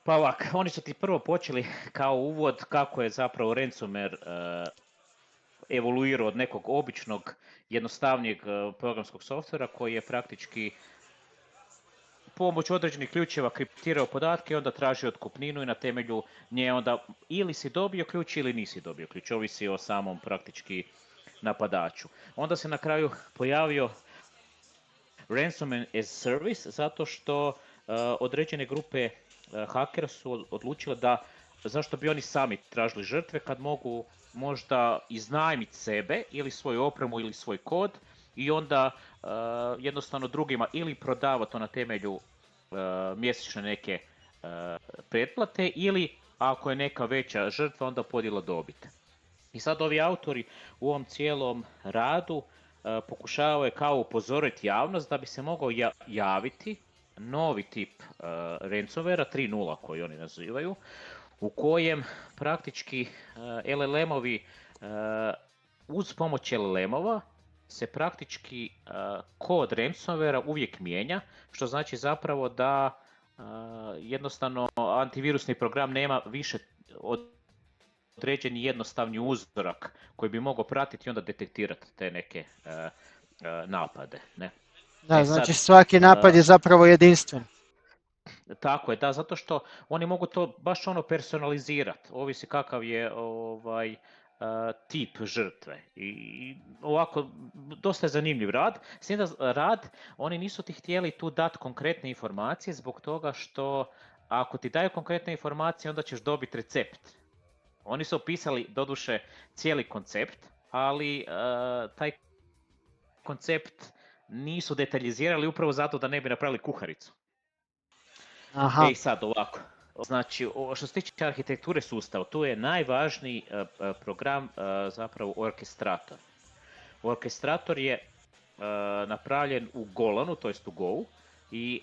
Pa ovak, oni su ti prvo počeli kao uvod kako je zapravo ransomware evoluirao od nekog običnog, jednostavnijeg programskog softvera koji je praktički pomoću određenih ključeva kriptirao podatke i onda tražio otkupninu i na temelju nje onda ili si dobio ključ ili nisi dobio ključ, ovisi o samom praktički napadaču. Onda se na kraju pojavio ransomware as service zato što određene grupe hakera su odlučile da zašto bi oni sami tražili žrtve kad mogu možda iznajmiti sebe ili svoju opremu ili svoj kod i onda jednostavno drugima ili prodavati to na temelju mjesečne neke pretplate ili ako je neka veća žrtva onda podjela dobit. I sad ovi autori u ovom cijelom radu pokušavaju kao upozoriti javnost da bi se mogao javiti novi tip ransomwarea 3.0 koji oni nazivaju, u kojem praktički LLM-ovi uz pomoć LLM-ova se praktički kod ransomwarea uvijek mijenja, što znači zapravo da jednostavno antivirusni program nema više određeni jednostavni uzorak koji bi mogao pratiti i onda detektirati te neke napade. Ne? Da, znači svaki napad je zapravo jedinstven. Tako je, da, zato što oni mogu to baš ono personalizirati, ovisi kakav je tip žrtve. I ovako, dosta je zanimljiv rad. S tim da rad, oni nisu ti htjeli tu dati konkretne informacije zbog toga što ako ti daju konkretne informacije onda ćeš dobiti recept. Oni su opisali doduše cijeli koncept, ali taj koncept nisu detaljizirali upravo zato da ne bi napravili kuharicu. Aha. Sad ovako, znači što se tiče arhitekture sustava, tu je najvažniji program zapravo orkestrator. Orkestrator je napravljen u Golanu, to jest u Go, i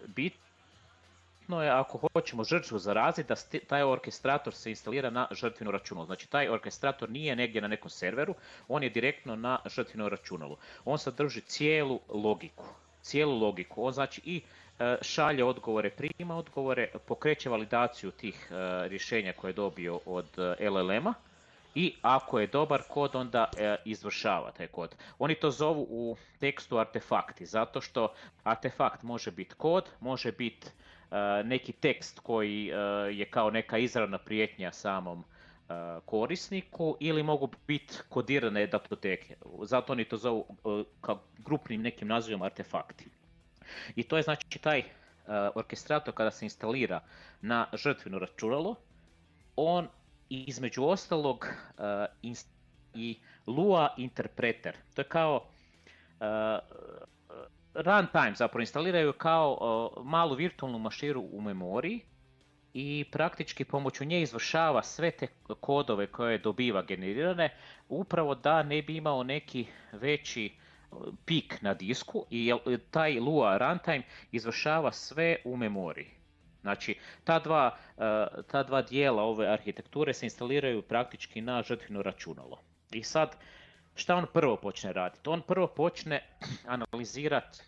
bitno je ako hoćemo žrtvu zaraziti da taj orkestrator se instalira na žrtveno računalo. Znači taj orkestrator nije negdje na nekom serveru, on je direktno na žrtveno računalu. On sadrži cijelu logiku. On znači i šalje odgovore, prima odgovore, pokreće validaciju tih rješenja koje je dobio od LLM-a i ako je dobar kod onda izvršava taj kod. Oni to zovu u tekstu artefakti, zato što artefakt može biti kod, može biti neki tekst koji je kao neka izravna prijetnja samom korisniku ili mogu biti kodirane datoteke. Zato oni to zovu kao grupnim nekim nazivom artefakti. I to je znači taj orkestrator kada se instalira na žrtveno računalo, on između ostalog i Lua interpreter. To je kao runtime, zapravo instaliraju kao malu virtualnu mašinu u memoriji i praktički pomoću nje izvršava sve te kodove koje dobiva generirane upravo da ne bi imao neki veći pik na disku i taj Lua runtime izvršava sve u memoriji. Znači, ta dva dijela ove arhitekture se instaliraju praktički na žrtveno računalo. I sad, šta on prvo počne raditi? On prvo počne analizirati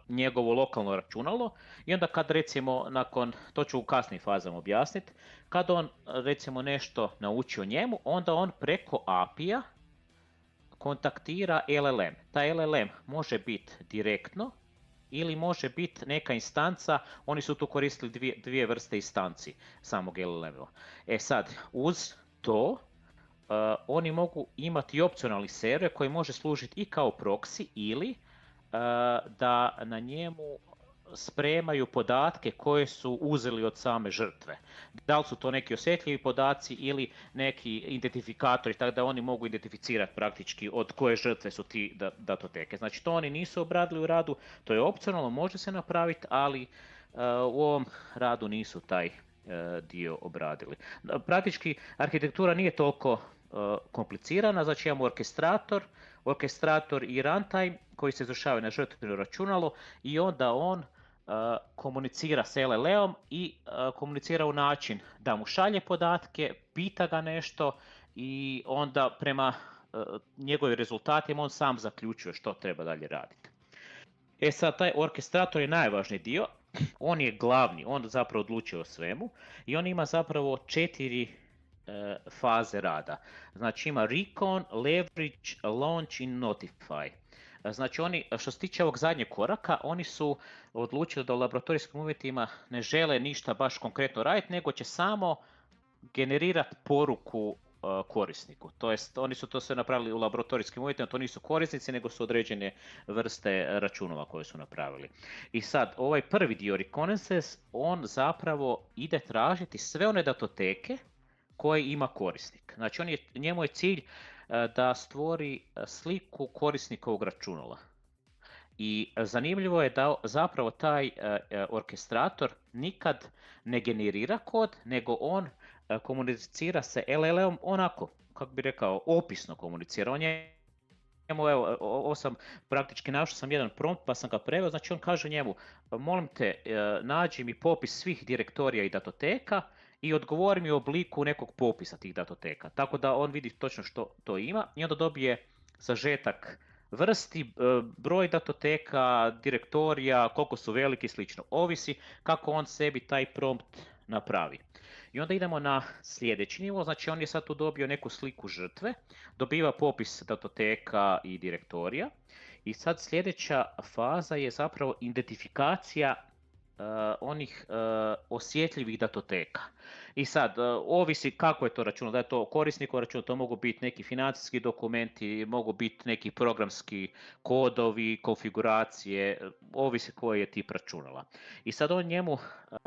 njegovo lokalno računalo i onda kad recimo nakon, to ću u kasnim fazama objasniti, kad on recimo nešto nauči o njemu, onda on preko API-a kontaktira LLM. Taj LLM može biti direktno ili može biti neka instanca, oni su tu koristili dvije vrste instanci samog LLM-a. Sad, uz to oni mogu imati opcionalni server koji može služiti i kao proxy ili da na njemu spremaju podatke koje su uzeli od same žrtve. Da li su to neki osjetljivi podaci ili neki identifikatori, tako da oni mogu identificirati praktički od koje žrtve su ti datoteke. Znači to oni nisu obradili u radu, to je opcionalno, može se napraviti, ali u ovom radu nisu taj dio obradili. Praktički arhitektura nije toliko komplicirana, znači imamo orkestrator i runtime koji se izvršava na žrtveno računalo i onda on komunicira s LLM-om i komunicira u način da mu šalje podatke, pita ga nešto i onda prema njegovim rezultatima on sam zaključuje što treba dalje raditi. Sad taj orkestrator je najvažniji dio on je glavni, on zapravo odlučuje o svemu i on ima zapravo 4 faze rada. Znači ima recon, leverage, launch i notify. Znači oni, što se tiče ovog zadnjeg koraka, oni su odlučili da u laboratorijskim uvjetima ne žele ništa baš konkretno raditi, nego će samo generirati poruku korisniku. To jest, oni su to sve napravili u laboratorijskim uvjetima, to nisu korisnici, nego su određene vrste računova koje su napravili. I sad, ovaj prvi dio reconnaissance, on zapravo ide tražiti sve one datoteke koje ima korisnik. Znači, njemu je cilj da stvori sliku korisnikovog računala. I zanimljivo je da zapravo taj orkestrator nikad ne generira kod, nego on komunicira sa LLM-om onako, kako bi rekao, opisno komunicira. Evo, ovo sam praktički našao sam jedan prompt pa sam ga preveo, znači on kaže njemu, molim te, nađi mi popis svih direktorija i datoteka i odgovori mi u obliku nekog popisa tih datoteka. Tako da on vidi točno što to ima i onda dobije sažetak vrsti, broj datoteka, direktorija, koliko su veliki i slično. Ovisi kako on sebi taj prompt napravi. I onda idemo na sljedeći nivo, znači on je sad tu dobio neku sliku žrtve, dobiva popis datoteka i direktorija i sad sljedeća faza je zapravo identifikacija onih osjetljivih datoteka. I sad, ovisi kako je to računalo, da je to korisnikov računalo, to mogu biti neki financijski dokumenti, mogu biti neki programski kodovi, konfiguracije, ovisi koji je tip računala. I sad on njemu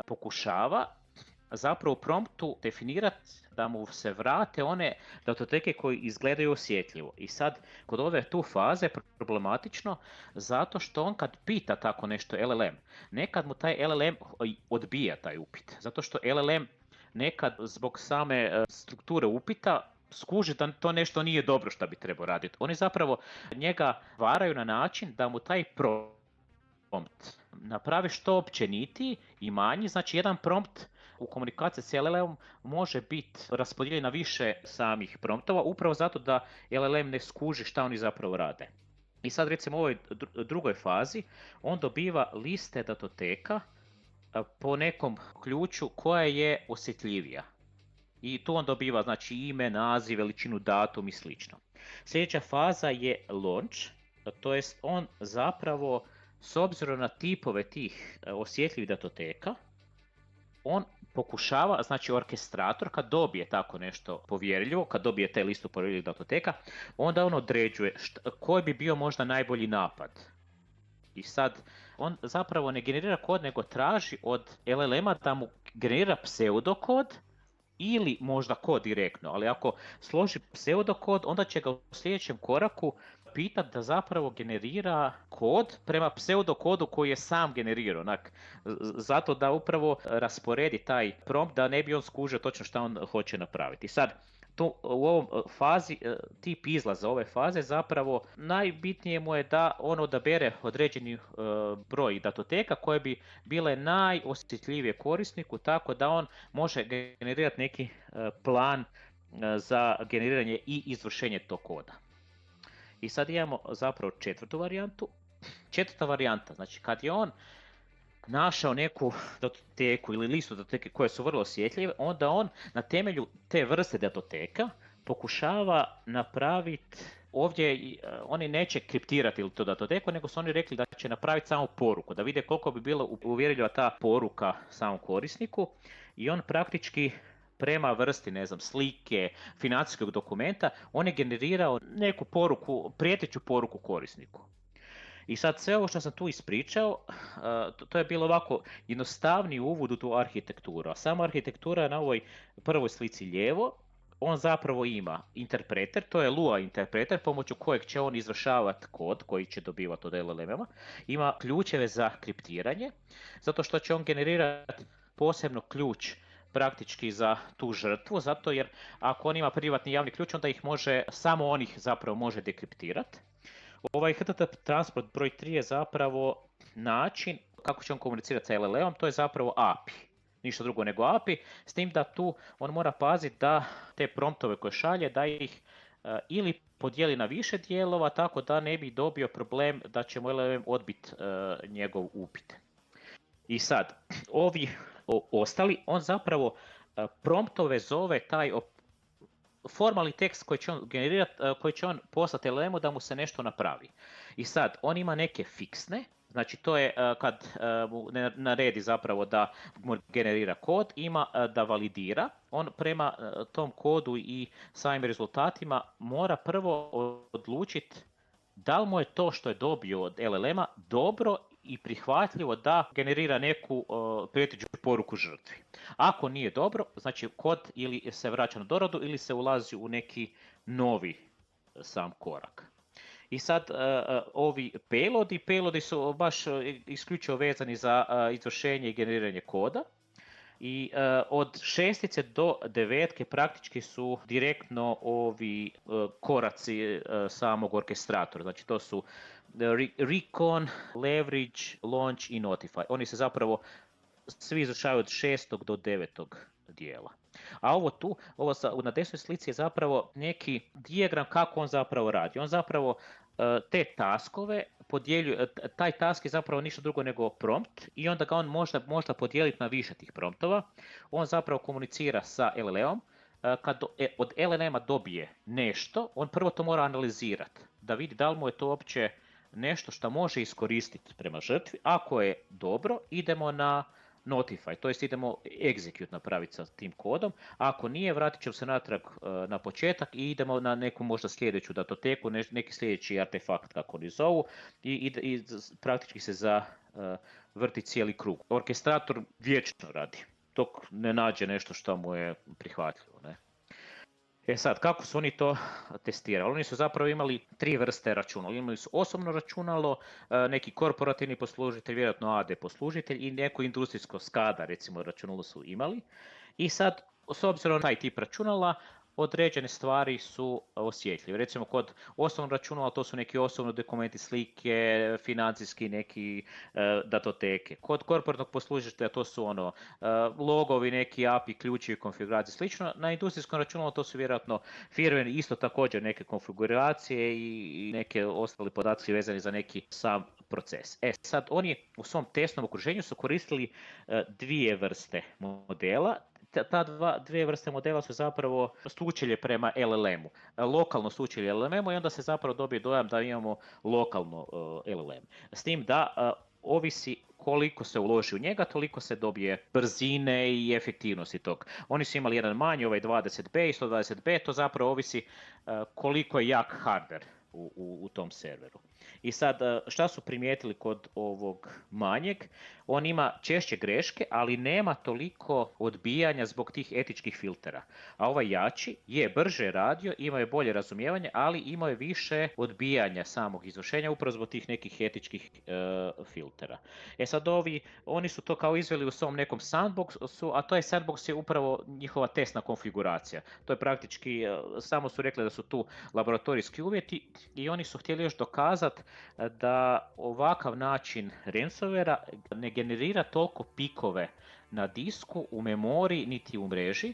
pokušava zapravo u promptu definirati da mu se vrate one datoteke koji izgledaju osjetljivo. I sad, kod ove tu faze problematično, zato što on kad pita tako nešto LLM, nekad mu taj LLM odbija taj upit. Zato što LLM nekad zbog same strukture upita skuži da to nešto nije dobro što bi trebao raditi. Oni zapravo njega varaju na način da mu taj prompt napravi što općenitiji i manji, znači jedan prompt u komunikaciji s LLM-om može biti raspodijeljen na više samih promptova, upravo zato da LLM ne skuži šta oni zapravo rade. I sad recimo u ovoj drugoj fazi on dobiva liste datoteka po nekom ključu koja je osjetljivija. I tu on dobiva znači ime, naziv, veličinu, datum i slično. Sljedeća faza je launch, to jest on zapravo s obzirom na tipove tih osjetljivih datoteka, on pokušava, znači orkestrator kad dobije tako nešto povjerljivo, kad dobije te listu povjerljivih datoteka, onda on određuje koji bi bio možda najbolji napad. I sad on zapravo ne generira kod, nego traži od LLM-a da mu generira pseudokod ili možda kod direktno, ali ako složi pseudokod, onda će ga u sljedećem koraku pitati da zapravo generira kod prema pseudokodu koji je sam generirao. Zato da upravo rasporedi taj prompt da ne bi on skužio točno što on hoće napraviti. Sad, tu, u ovom fazi, tip izlaza ove faze zapravo najbitnije mu je da on odabere određeni broj datoteka koje bi bile najosjetljivije korisniku, tako da on može generirati neki plan za generiranje i izvršenje tog koda. I sad imamo zapravo četvrtu varijantu. Četvrta varijanta, znači kad je on našao neku datoteku ili listu datoteke koje su vrlo osjetljive, onda on na temelju te vrste datoteka pokušava napraviti, ovdje oni neće kriptirati to datoteku, nego su oni rekli da će napraviti samo poruku, da vide koliko bi bila uvjerljiva ta poruka samom korisniku i on praktički prema vrsti, ne znam, slike, financijskog dokumenta, on je generirao neku poruku, prijeteću poruku korisniku. I sad sve ovo što sam tu ispričao, to je bilo ovako jednostavni uvod u tu arhitekturu. A sama arhitektura je na ovoj prvoj slici lijevo, on zapravo ima interpreter, to je Lua interpreter pomoću kojeg će on izvršavati kod koji će dobivati od LLM-a. Ima ključeve za kriptiranje, zato što će on generirati posebno ključ praktički za tu žrtvu, zato jer ako on ima privatni javni ključ, onda ih može, samo on ih zapravo može dekriptirati. Ovaj HTTP transport broj 3 je zapravo način kako će on komunicirati sa LLM-om, to je zapravo API. Ništa drugo nego API, s tim da tu on mora paziti da te promptove koje šalje, da ih ili podijeli na više dijelova, tako da ne bi dobio problem da će mu LLM odbiti njegov upit. I sad, ovi ostali, on zapravo promptove zove taj formalni tekst koji će on generirati, koji će on poslati LLM-u da mu se nešto napravi. I sad, on ima neke fiksne, znači to je kad mu naredi zapravo da mu generira kod, ima da validira, on prema tom kodu i samim rezultatima mora prvo odlučiti da li mu je to što je dobio od LLM-a dobro i prihvatljivo da generira neku prijeteću poruku žrtvi. Ako nije dobro, znači kod ili se vraća na doradu ili se ulazi u neki novi sam korak. I sad ovi payloadi su baš isključivo vezani za izvršenje i generiranje koda. I od 6 do 9 praktički su direktno ovi koraci samog orkestratora. Znači to su recon, leverage, launch i notify. Oni se zapravo svi izvršavaju od 6 do 9 dijela. A ovo tu, na desnoj slici je zapravo neki dijagram kako on zapravo radi. On zapravo te taskove podjeljuje, taj task je zapravo ništa drugo nego prompt i onda ga on možda podijeliti na više tih promptova. On zapravo komunicira sa LLM-om. Kad od LLM-a dobije nešto, on prvo to mora analizirati, da vidi da li mu je to uopće nešto što može iskoristiti prema žrtvi. Ako je dobro, idemo na notify, to jest idemo execute napraviti sa tim kodom. Ako nije, vratit ćemo se natrag na početak i idemo na neku možda sljedeću datoteku, neki sljedeći artefakt kako oni zovu i praktički se vrti cijeli krug. Orkestrator vječno radi dok ne nađe nešto što mu je prihvatljivo. Ne? Sad, kako su oni to testirali? Oni su zapravo imali 3 vrste računala. Imali su osobno računalo, neki korporativni poslužitelj, vjerojatno AD poslužitelj i neko industrijsko SCADA recimo računalo su imali. I sad, s obzirom na taj tip računala, određene stvari su osjetljive. Recimo kod osobnog računala to su neki osobni dokumenti, slike, financijski neki datoteke. Kod korporatnog poslužitelja to su logovi, neki API, ključevi, konfiguracije, slično. Na industrijskom računalu to su vjerojatno firme, isto također neke konfiguracije i neke ostali podaci vezani za neki sam proces. Sad oni u svom testnom okruženju su koristili 2 vrste modela. Dvije vrste modela su zapravo sučelje prema LLM-u. Lokalno sučelje LLM-u i onda se zapravo dobije dojam da imamo lokalno LLM. S tim da ovisi koliko se uloži u njega, toliko se dobije brzine i efektivnosti tog. Oni su imali jedan manji, ovaj 20B i 120B, to zapravo ovisi koliko je jak hardware u tom serveru. I sad, šta su primijetili kod ovog manjeg? On ima češće greške, ali nema toliko odbijanja zbog tih etičkih filtera. A ovaj jači je brže radio, imao je bolje razumijevanje, ali imao je više odbijanja samog izvršenja upravo zbog tih nekih etičkih filtera. Sad oni su to kao izveli u svom nekom sandboxu, a to je sandbox je upravo njihova testna konfiguracija. To je praktički, samo su rekli da su tu laboratorijski uvjeti i oni su htjeli još dokazati da ovakav način ransomwarea ne generira toliko pikove na disku, u memoriji, niti u mreži.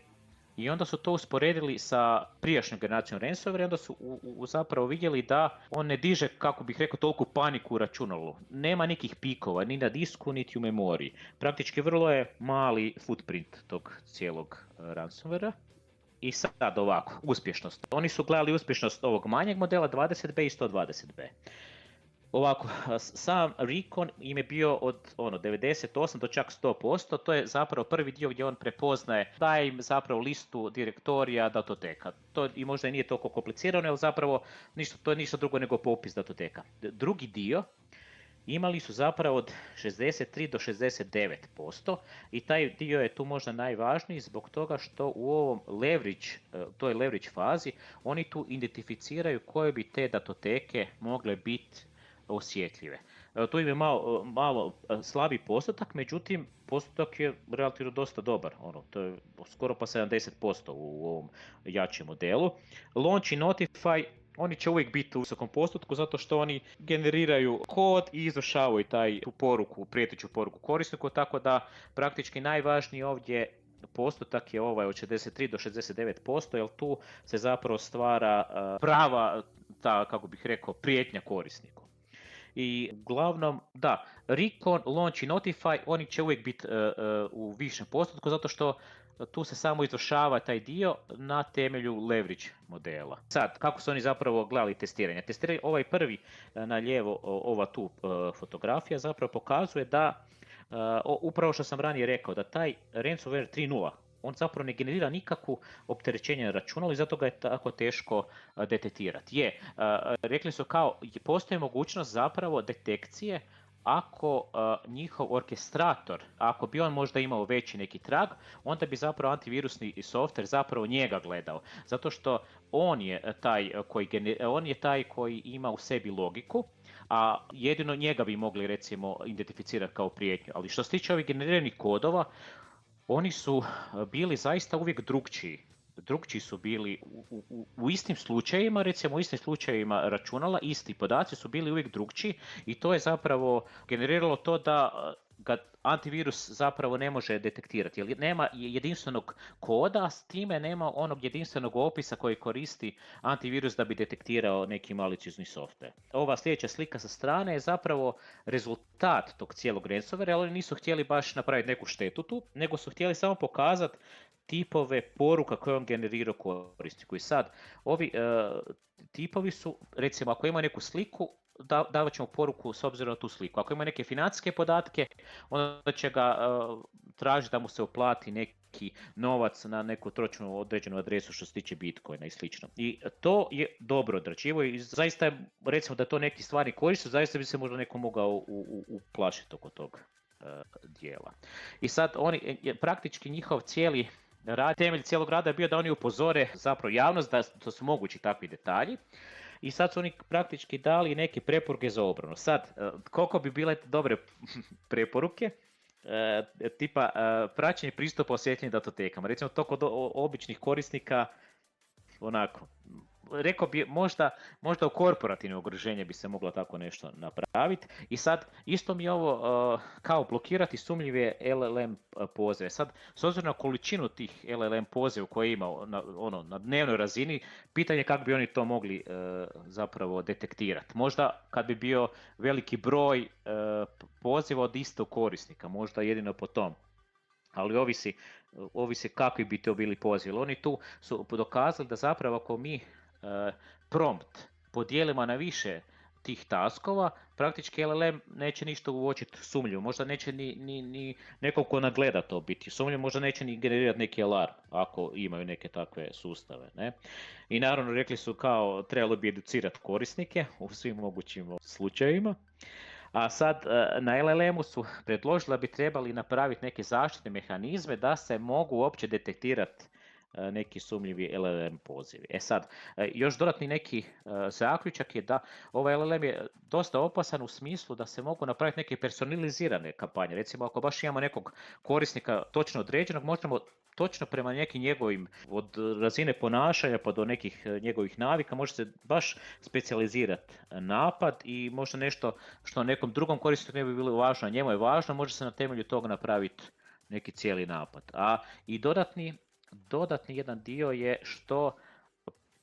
I onda su to usporedili sa prijašnjom generacijom ransomwarea i onda su zapravo vidjeli da on ne diže, kako bih rekao, toliku paniku u računalu. Nema nekih pikova, ni na disku, niti u memoriji. Praktički vrlo je mali footprint tog cijelog ransomwarea. I sad ovako, uspješnost. Oni su gledali uspješnost ovog manjeg modela 20B i 120B. Ovako, sam recon im je bio od 98 do čak 100%, to je zapravo prvi dio gdje on prepoznaje, daje im zapravo listu direktorija datoteka. To i možda nije toliko komplicirano, jer zapravo to je ništa drugo nego popis datoteka. Drugi dio imali su zapravo od 63 do 69% i taj dio je tu možda najvažniji zbog toga što u ovom toj leverage fazi oni tu identificiraju koje bi te datoteke mogle biti osjetljive. Tu im je malo slabi postotak, međutim postotak je relativno dosta dobar, to je skoro pa 70% u ovom jačem modelu. Launch i Notify, oni će uvijek biti u visokom postotku zato što oni generiraju kod i izvršavaju prijeteću poruku korisniku, tako da praktički najvažniji ovdje postotak je ovaj od 63 do 69%, jer tu se zapravo stvara prava, kako bih rekao, prijetnja korisniku. I uglavnom, da, Recon, Launch i Notify, oni će uvijek biti u višem postotku zato što tu se samo izvršava taj dio na temelju leverage modela. Sad, kako su oni zapravo gledali testiranje? Testiranje, ovaj prvi na lijevo, ova tu fotografija zapravo pokazuje da, upravo što sam ranije rekao, da taj ransomware 3.0, on zapravo ne generira nikakvu opterećenje na računalu i zato ga je tako teško detektirati. Rekli su kao, postoji mogućnost zapravo detekcije ako njihov orkestrator, ako bi on možda imao veći neki trag, onda bi zapravo antivirusni software zapravo njega gledao. Zato što on je taj koji ima u sebi logiku, a jedino njega bi mogli recimo identificirati kao prijetnju. Ali što se tiče ovih generiranih kodova, oni su bili zaista uvijek drukčiji. Drukčiji su bili u istim slučajevima, recimo u istim slučajevima računala, isti podaci su bili uvijek drukčiji i to je zapravo generiralo to da ga antivirus zapravo ne može detektirati, jer nema jedinstvenog koda, s time nema onog jedinstvenog opisa koji koristi antivirus da bi detektirao neki maliciozni software. Ova sljedeća slika sa strane je zapravo rezultat tog cijelog ransomwarea, ali oni nisu htjeli baš napraviti neku štetu tu, nego su htjeli samo pokazati tipove poruka koje on generirao korisniku. I sad, ovi tipovi su, recimo, ako ima neku sliku, davat ćemo poruku s obzirom na tu sliku. Ako ima neke financijske podatke, onda će ga tražiti da mu se uplati neki novac na neku točnu određenu adresu što se tiče Bitcoina i slično. I to je dobro odrađivo i zaista je, recimo da to neki stvari koriste, zaista bi se možda neko mogao uplašiti oko tog dijela. I sad oni, praktički njihov cijeli temelj cijelog rada je bio da oni upozore zapravo javnost da to su mogući takvi detalji. I sad su oni praktički dali neke preporuke za obranu. Sad, koliko bi bile dobre preporuke, tipa praćenje pristupa osjetljivim datotekama. Recimo, to kod običnih korisnika, onako, rekao bi možda u korporativno ugroženje bi se moglo tako nešto napraviti. I sad, isto mi je ovo kao blokirati sumnjive LLM pozive. Sad, s obzirom na količinu tih LLM poziva koje ima na dnevnoj razini, pitanje je kako bi oni to mogli zapravo detektirati. Možda kad bi bio veliki broj poziva od istog korisnika, možda jedino po tom. Ali ovisi kakvi bi to bili pozivi. Oni tu su dokazali da zapravo ako mi prompt podijelimo na više tih taskova, praktički LLM neće ništa uočiti sumnjivo, možda neće ni nekog ko nagleda to biti sumnjivo, možda neće ni generirati neki alarm ako imaju neke takve sustave. Ne? I naravno rekli su kao trebalo bi educirati korisnike u svim mogućim slučajevima. A sad na LLM-u su predložili da bi trebali napraviti neke zaštitne mehanizme da se mogu uopće detektirati neki sumnjivi LLM pozivi. Sad, još dodatni neki zaključak je da ovaj LLM je dosta opasan u smislu da se mogu napraviti neke personalizirane kampanje. Recimo, ako baš imamo nekog korisnika točno određenog, možemo točno prema nekim njegovim, od razine ponašanja pa do nekih njegovih navika, može se baš specijalizirati napad i možda nešto što nekom drugom korisniku ne bi bilo važno, a njemu je važno, može se na temelju toga napraviti neki cijeli napad. A i dodatni jedan dio je što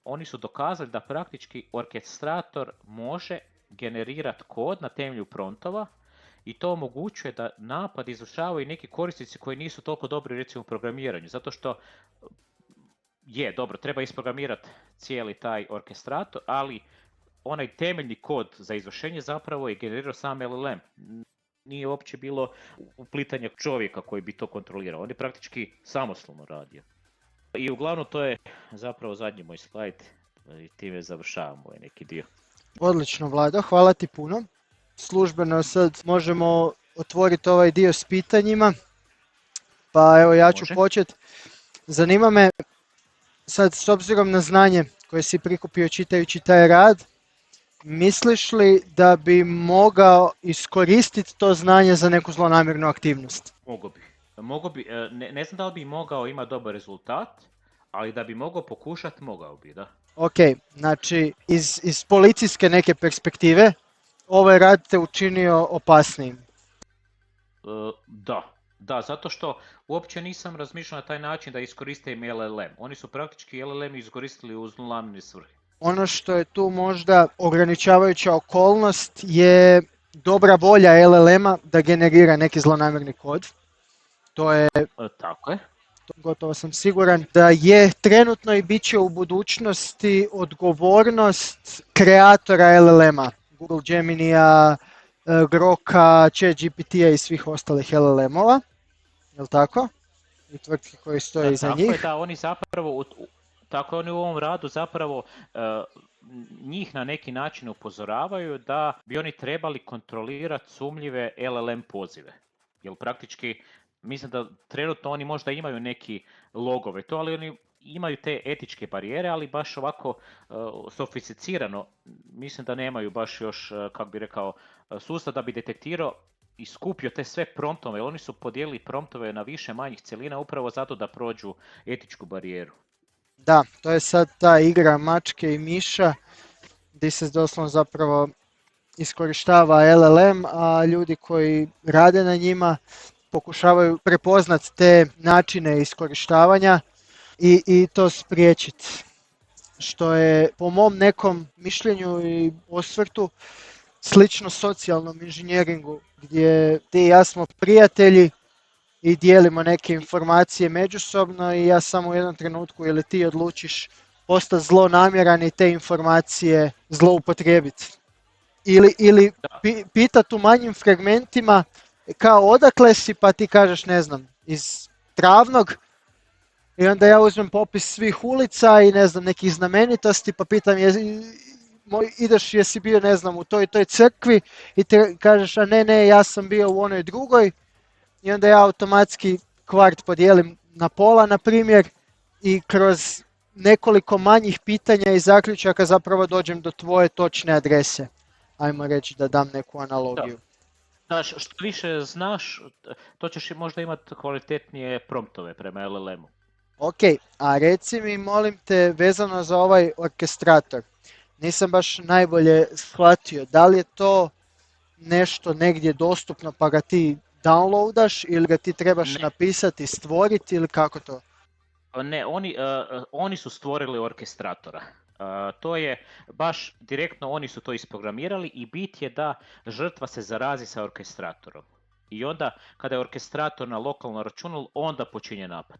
oni su dokazali da praktički orkestrator može generirati kod na temelju promptova i to omogućuje da napad izvršavaju neki korisnici koji nisu toliko dobri recimo u programiranju, zato što dobro, treba isprogramirati cijeli taj orkestrator, ali onaj temeljni kod za izvršenje zapravo je generirao sam LLM. Nije uopće bilo uplitanje čovjeka koji bi to kontrolirao, on je praktički samostalno radio. I uglavnom to je zapravo zadnji moj slajd i time završavamo ovaj neki dio. Odlično, Vlado, hvala ti puno. Službeno sad možemo otvoriti ovaj dio s pitanjima. Pa evo ja ću početi. Zanima me sad s obzirom na znanje koje si prikupio čitajući taj rad, misliš li da bi mogao iskoristiti to znanje za neku zlonamjernu aktivnost? Mogao bi, ne znam da li bi mogao imati dobar rezultat, ali da bi mogao pokušati, mogao bi, da. Ok, znači iz policijske neke perspektive, ovaj rad te učinio opasnijim. Da, zato što uopće nisam razmišljao na taj način da iskoristim LLM. Oni su praktički LLM iskoristili u zlonamjerne svrhe. Ono što je tu možda ograničavajuća okolnost je dobra volja LLM-a da generira neki zlonamjerni kod. To je, Tako je. gotovo sam siguran, da je trenutno i bit će u budućnosti odgovornost kreatora LLM-a, Google Gemini-a, Groka, ChatGPT-a i svih ostalih LLM-ova, je li tako? I tvrtki koje stoje iza njih. Tako je, da, oni zapravo, tako oni u ovom radu zapravo njih na neki način upozoravaju da bi oni trebali kontrolirati sumnjive LLM pozive. Jer praktički, mislim da trenutno oni možda imaju neki logove to, ali oni imaju te etičke barijere, ali baš ovako sofisticirano, mislim da nemaju baš još, kako bi rekao, sustav da bi detektirao i skupio te sve promptove, jer oni su podijelili promptove na više manjih cjelina upravo zato da prođu etičku barijeru. Da, to je sad ta igra mačke i miša gdje se doslovno zapravo iskorištava LLM, a ljudi koji rade na njima pokušavaju prepoznati te načine iskorištavanja i to spriječiti. Što je po mom nekom mišljenju i osvrtu slično socijalnom inženjeringu, gdje ti i ja smo prijatelji i dijelimo neke informacije međusobno i ja samo u jednom trenutku ili ti odlučiš postati zlonamjeran i te informacije zloupotrijebiti. Ili pitati u manjim fragmentima kao odakle si, pa ti kažeš ne znam, iz Travnog, i onda ja uzmem popis svih ulica i ne znam nekih znamenitosti pa pitam ideš jesi bio ne znam u toj crkvi i ti kažeš a ne ja sam bio u onoj drugoj i onda ja automatski kvart podijelim na pola na primjer i kroz nekoliko manjih pitanja i zaključaka zapravo dođem do tvoje točne adrese. Ajmo reći da dam neku analogiju. Da, što više znaš, to ćeš možda imati kvalitetnije promptove prema LLM-u. Ok, a reci mi molim te vezano za ovaj orkestrator. Nisam baš najbolje shvatio, da li je to nešto negdje dostupno pa ga ti downloadaš ili ga ti trebaš napisati, stvoriti ili kako to? Ne, oni su stvorili orkestratora. To je baš direktno, oni su to isprogramirali i bit je da žrtva se zarazi sa orkestratorom. I onda kada je orkestrator na lokalno računalo, onda počinje napad.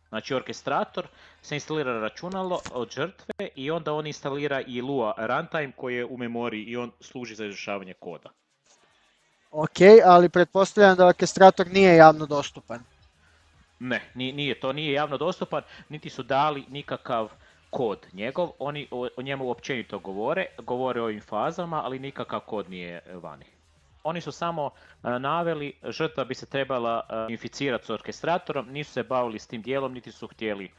Znači orkestrator se instalira na računalo od žrtve i onda on instalira i Lua runtime koji je u memoriji i on služi za izvršavanje koda. Ok, ali pretpostavljam da orkestrator nije javno dostupan. Ne, to nije javno dostupan, niti su dali nikakav kod njegov, oni o njemu općenito govore o ovim fazama, ali nikakav kod nije vani. Oni su samo naveli, žrtva bi se trebala inficirati s orkestratorom, nisu se bavili s tim dijelom, niti su htjeli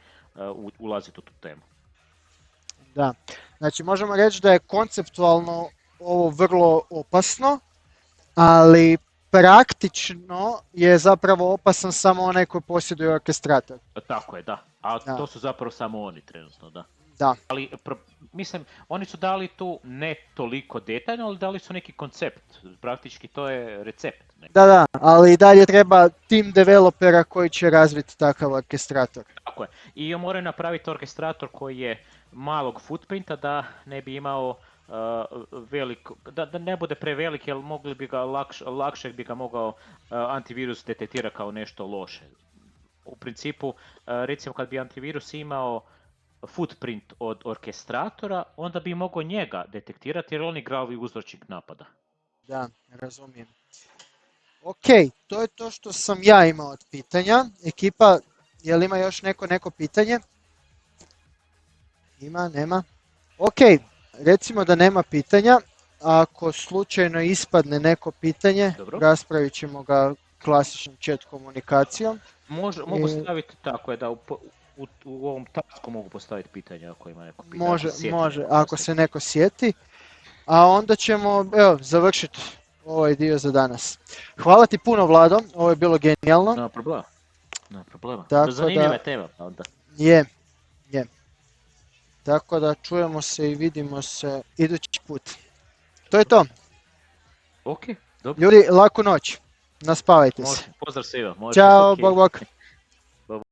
ulaziti u tu temu. Da, znači možemo reći da je konceptualno ovo vrlo opasno, ali praktično je zapravo opasan samo onaj koji posjeduje orkestrator. Tako je, da. A da. To su zapravo samo oni trenutno, da. Da. Ali, mislim, oni su dali tu ne toliko detaljno, ali dali su neki koncept. Praktički to je recept. Ne? Da, ali i dalje treba tim developera koji će razviti takav orkestrator. Tako je. I moraju napraviti orkestrator koji je malog footprinta da ne bi imao velik, da ne bude prevelik, jer mogli bi ga lakše bi ga mogao antivirus detektira kao nešto loše. U principu, recimo kad bi antivirus imao footprint od orkestratora, onda bi mogao njega detektirati jer on je glavni uzročnik napada. Da, razumijem. Ok, to je to što sam ja imao od pitanja. Ekipa, je li ima još neko pitanje? Ima, nema? Ok, recimo da nema pitanja. Ako slučajno ispadne neko pitanje, dobro, raspravit ćemo ga klasičnom chat komunikacijom. Mogu staviti tako je da u ovom tasku mogu postaviti pitanje ako ima neko pitanje. Može, ako se neko sjeti. A onda ćemo završiti ovaj dio za danas. Hvala ti puno, Vlado, ovo je bilo genijalno. No problema. Zanimljiva tema pa onda. Je. Tako da čujemo se i vidimo se idući put. To je to. Ok, dobro. Ljudi, laku noć. Naspavajte se. Pozdrav svima. Ćao, bok.